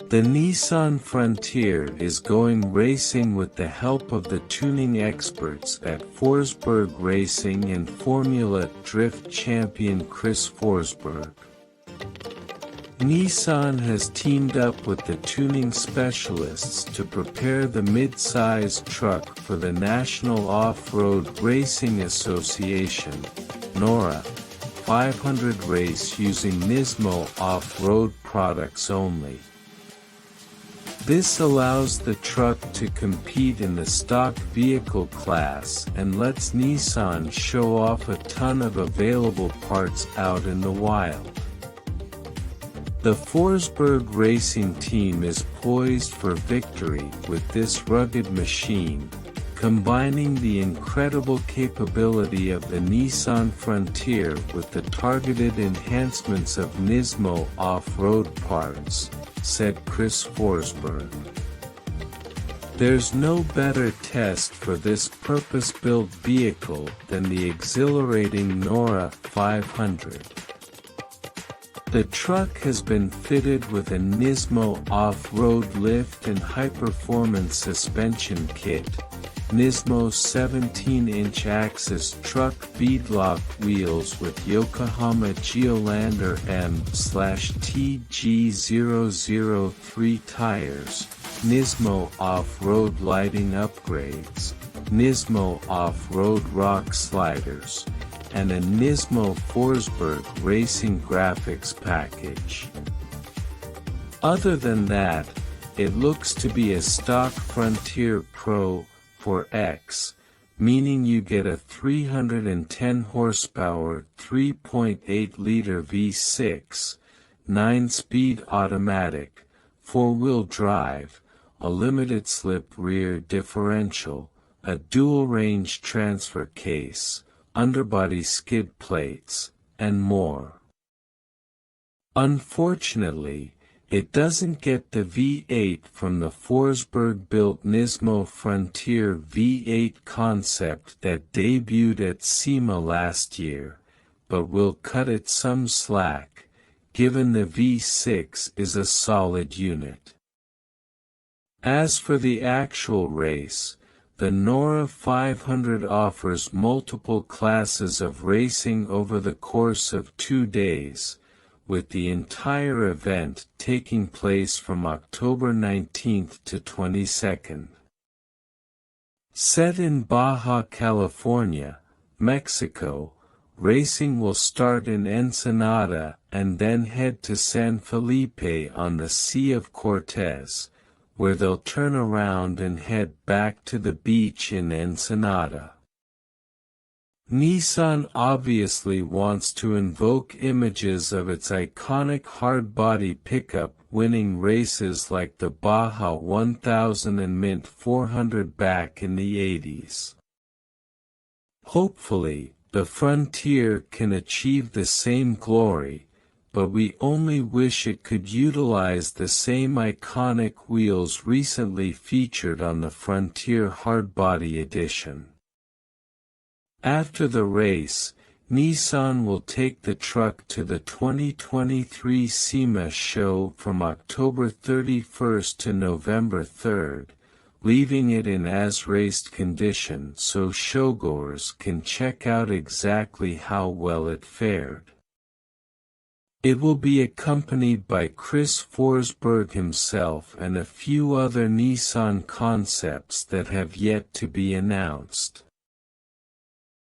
The Nissan Frontier is going racing with the help of the tuning experts at Forsberg Racing and Formula Drift champion Chris Forsberg. Nissan has teamed up with the tuning specialists to prepare the mid-size truck for the National Off Road Racing Association (NORRA) 500 race using NISMO Off Road products only. This allows the truck to compete in the stock vehicle class and lets Nissan show off a ton of available parts out in the wild. The Forsberg Racing team is poised for victory with this rugged machine, combining the incredible capability of the Nissan Frontier with the targeted enhancements of NISMO off-road parts, said Chris Forsberg. There's no better test for this purpose-built vehicle than the exhilarating NORRA 500. The truck has been fitted with a NISMO off-road lift and high-performance suspension kit, NISMO 17-inch axis truck beadlock wheels with Yokohama Geolandar M/TG003 tires, NISMO off-road lighting upgrades, NISMO off-road rock sliders, and a NISMO Forsberg Racing graphics package. Other than that, it looks to be a stock Frontier Pro 4X, meaning you get a 310 horsepower 3.8-liter V6, 9-speed automatic, 4-wheel drive, a limited-slip rear differential, a dual-range transfer case, underbody skid plates, and more. Unfortunately, it doesn't get the V8 from the Forsberg-built NISMO Frontier V8 concept that debuted at SEMA last year, but will cut it some slack, given the V6 is a solid unit. As for the actual race, the NORRA 500 offers multiple classes of racing over the course of 2 days, with the entire event taking place from October 19th to 22nd. Set in Baja California, Mexico, racing will start in Ensenada and then head to San Felipe on the Sea of Cortez, where they'll turn around and head back to the beach in Ensenada. Nissan obviously wants to invoke images of its iconic hard-body pickup winning races like the Baja 1000 and Mint 400 back in the 80s. Hopefully, the Frontier can achieve the same glory, but we only wish it could utilize the same iconic wheels recently featured on the Frontier Hardbody Edition. After the race, Nissan will take the truck to the 2023 SEMA show from October 31st to November 3rd, leaving it in as-raced condition so showgoers can check out exactly how well it fared. It will be accompanied by Chris Forsberg himself and a few other Nissan concepts that have yet to be announced.